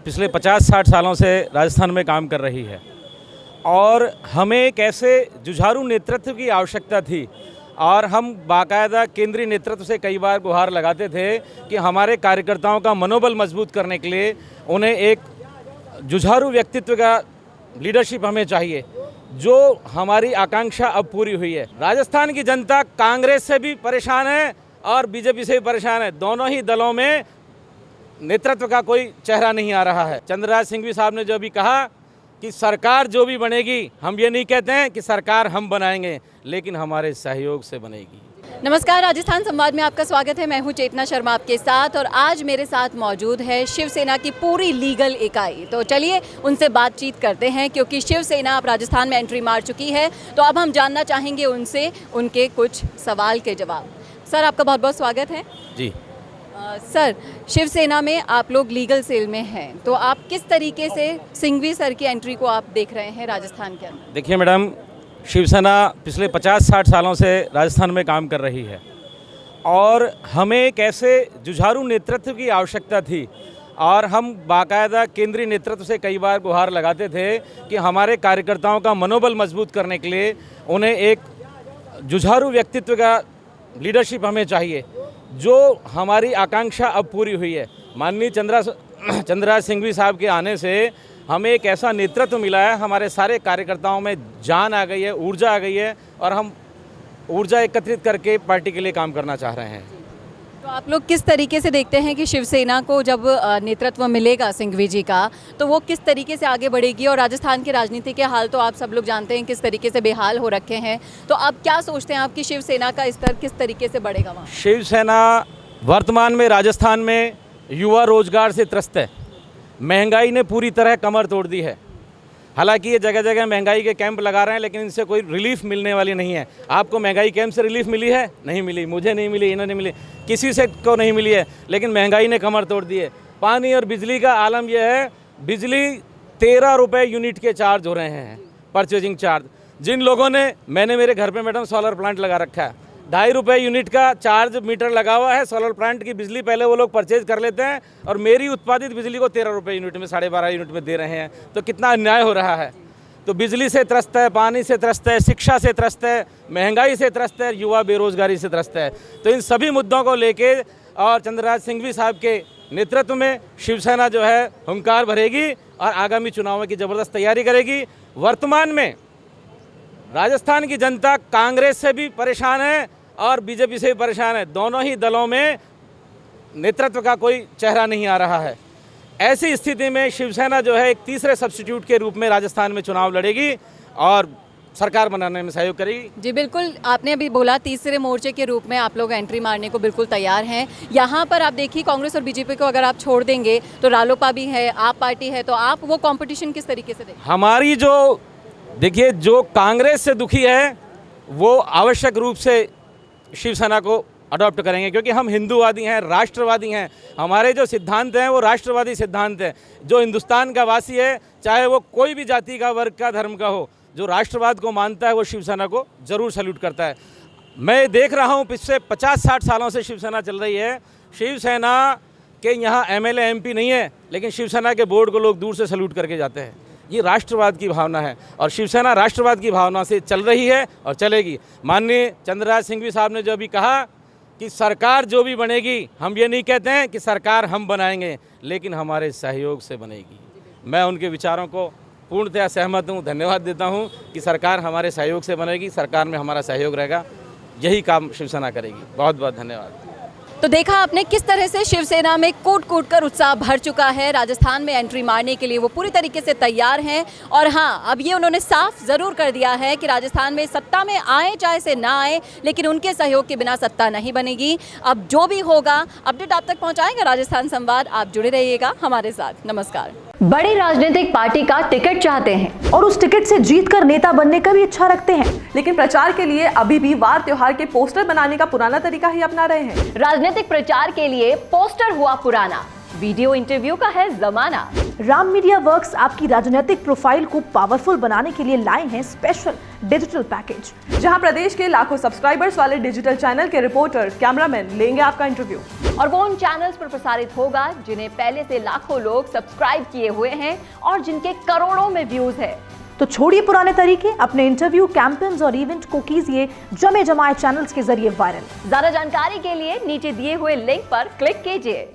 पिछले 50-60 सालों से राजस्थान में काम कर रही है और हमें एक ऐसे जुझारू नेतृत्व की आवश्यकता थी और हम बाकायदा केंद्रीय नेतृत्व से कई बार गुहार लगाते थे कि हमारे कार्यकर्ताओं का मनोबल मजबूत करने के लिए उन्हें एक जुझारू व्यक्तित्व का लीडरशिप हमें चाहिए, जो हमारी आकांक्षा अब पूरी हुई है। राजस्थान की जनता कांग्रेस से भी परेशान है और बीजेपी से भी परेशान है। दोनों ही दलों में नेतृत्व का कोई चेहरा नहीं आ रहा है। चंद्रराज सिंघवी साहब ने जो भी कहा कि सरकार जो भी बनेगी, हम ये नहीं कहते हैं कि सरकार हम बनाएंगे, लेकिन हमारे सहयोग से बनेगी। नमस्कार, राजस्थान संवाद में आपका स्वागत है। मैं हूं चेतना शर्मा आपके साथ और आज मेरे साथ मौजूद है शिवसेना की पूरी लीगल इकाई। तो चलिए उनसे बातचीत करते हैं, क्योंकि शिवसेना अब राजस्थान में एंट्री मार चुकी है। तो अब हम जानना चाहेंगे उनसे उनके कुछ सवाल के जवाब। सर, आपका बहुत बहुत स्वागत है। जी सर, शिवसेना में आप लोग लीगल सेल में हैं, तो आप किस तरीके से सिंघवी सर की एंट्री को आप देख रहे हैं राजस्थान के अंदर? देखिए मैडम, शिवसेना पिछले 50-60 सालों से राजस्थान में काम कर रही है और हमें एक ऐसे जुझारू नेतृत्व की आवश्यकता थी और हम बाकायदा केंद्रीय नेतृत्व से कई बार गुहार लगाते थे कि हमारे कार्यकर्ताओं का मनोबल मजबूत करने के लिए उन्हें एक जुझारू व्यक्तित्व का लीडरशिप हमें चाहिए, जो हमारी आकांक्षा अब पूरी हुई है। माननीय चंद्रराज सिंघवी साहब के आने से हमें एक ऐसा नेतृत्व मिला है, हमारे सारे कार्यकर्ताओं में जान आ गई है, ऊर्जा आ गई है और हम ऊर्जा एकत्रित करके पार्टी के लिए काम करना चाह रहे हैं। तो आप लोग किस तरीके से देखते हैं कि शिवसेना को जब नेतृत्व मिलेगा सिंघवी जी का, तो वो किस तरीके से आगे बढ़ेगी? और राजस्थान के राजनीति के हाल तो आप सब लोग जानते हैं किस तरीके से बेहाल हो रखे हैं। तो आप क्या सोचते हैं, आपकी शिवसेना का स्तर किस तरीके से बढ़ेगा वहाँ? शिवसेना वर्तमान में राजस्थान में युवा रोजगार से त्रस्त है। महंगाई ने पूरी तरह कमर तोड़ दी है। हालांकि ये जगह जगह महंगाई के कैंप लगा रहे हैं, लेकिन इनसे कोई रिलीफ मिलने वाली नहीं है। आपको महंगाई कैंप से रिलीफ मिली है? नहीं मिली, मुझे नहीं मिली, इन्हें नहीं मिली, किसी से को नहीं मिली है। लेकिन महंगाई ने कमर तोड़ दी है। पानी और बिजली का आलम यह है, बिजली 13 रुपये यूनिट के चार्ज हो रहे हैं, परचेजिंग चार्ज। जिन लोगों ने, मैंने मेरे घर पर मैडम सोलर प्लांट लगा रखा है, 2.5 रुपये यूनिट का चार्ज मीटर लगा हुआ है। सोलर प्लांट की बिजली पहले वो लोग परचेज कर लेते हैं और मेरी उत्पादित बिजली को 13 रुपये यूनिट में, 12.5 यूनिट में दे रहे हैं। तो कितना अन्याय हो रहा है। तो बिजली से त्रस्त है, पानी से त्रस्त है, शिक्षा से त्रस्त है, महंगाई से त्रस्त है, युवा बेरोजगारी से त्रस्त है। तो इन सभी मुद्दों को लेके और चंद्रराज सिंघवी साहब के नेतृत्व में शिवसेना जो है हुंकार भरेगी और आगामी चुनावों की ज़बरदस्त तैयारी करेगी। वर्तमान में राजस्थान की जनता कांग्रेस से भी परेशान है और बीजेपी से भी परेशान है। दोनों ही दलों में नेतृत्व का कोई चेहरा नहीं आ रहा है। ऐसी स्थिति में शिवसेना जो है एक तीसरे सब्स्टिट्यूट के रूप में राजस्थान में चुनाव लड़ेगी और सरकार बनाने में सहयोग करेगी। जी बिल्कुल, आपने अभी बोला तीसरे मोर्चे के रूप में आप लोग एंट्री मारने को बिल्कुल तैयार हैं। यहाँ पर आप देखिए, कांग्रेस और बीजेपी को अगर आप छोड़ देंगे तो रालोपा भी है, आप पार्टी है, तो आप वो कंपटीशन किस तरीके से देखें? हमारी जो देखिए, जो कांग्रेस से दुखी है वो आवश्यक रूप से शिवसेना को अडॉप्ट करेंगे, क्योंकि हम हिंदूवादी हैं, राष्ट्रवादी हैं। हमारे जो सिद्धांत हैं वो राष्ट्रवादी सिद्धांत हैं। जो हिंदुस्तान का वासी है, चाहे वो कोई भी जाति का, वर्ग का, धर्म का हो, जो राष्ट्रवाद को मानता है वो शिवसेना को ज़रूर सैल्यूट करता है। मैं देख रहा हूँ पिछले 50-60 सालों से शिवसेना चल रही है। शिवसेना के यहाँ MLA MP नहीं है, लेकिन शिवसेना के बोर्ड को लोग दूर से सैल्यूट करके जाते हैं। ये राष्ट्रवाद की भावना है और शिवसेना राष्ट्रवाद की भावना से चल रही है और चलेगी। माननीय चंद्रराज सिंघवी साहब ने जो भी कहा कि सरकार जो भी बनेगी, हम ये नहीं कहते हैं कि सरकार हम बनाएंगे, लेकिन हमारे सहयोग से बनेगी। मैं उनके विचारों को पूर्णतः सहमत हूँ, धन्यवाद देता हूँ कि सरकार हमारे सहयोग से बनेगी, सरकार में हमारा सहयोग रहेगा, यही काम शिवसेना करेगी। बहुत बहुत धन्यवाद। तो देखा आपने किस तरह से शिवसेना में कूट कूट कर उत्साह भर चुका है। राजस्थान में एंट्री मारने के लिए वो पूरी तरीके से तैयार हैं। और हाँ, अब ये उन्होंने साफ ज़रूर कर दिया है कि राजस्थान में सत्ता में आए चाहे से ना आए, लेकिन उनके सहयोग के बिना सत्ता नहीं बनेगी। अब जो भी होगा अपडेट आप तक पहुँचाएगा राजस्थान संवाद। आप जुड़े रहिएगा हमारे साथ। नमस्कार। बड़ी राजनीतिक पार्टी का टिकट चाहते हैं और उस टिकट से जीतकर नेता बनने का भी इच्छा रखते हैं, लेकिन प्रचार के लिए अभी भी वार त्योहार के पोस्टर बनाने का पुराना तरीका ही अपना रहे हैं। राजनीतिक प्रचार के लिए पोस्टर हुआ पुराना, वीडियो इंटरव्यू का है जमाना। राम मीडिया वर्क्स आपकी राजनीतिक प्रोफाइल को पावरफुल बनाने के लिए लाए हैं स्पेशल डिजिटल पैकेज, जहां प्रदेश के लाखों सब्सक्राइबर्स वाले डिजिटल चैनल के रिपोर्टर, कैमरामैन लेंगे आपका इंटरव्यू। और वो उन चैनल्स पर प्रसारित होगा जिन्हें पहले से लाखों लोग सब्सक्राइब किए हुए हैं और जिनके करोड़ों में व्यूज है। तो छोड़िए पुराने तरीके, अपने इंटरव्यू, कैंपेन्स और इवेंट को कीजिए जमे जमाए चैनल्स के जरिए वायरल। ज्यादा जानकारी के लिए नीचे दिए हुए लिंक पर क्लिक कीजिए।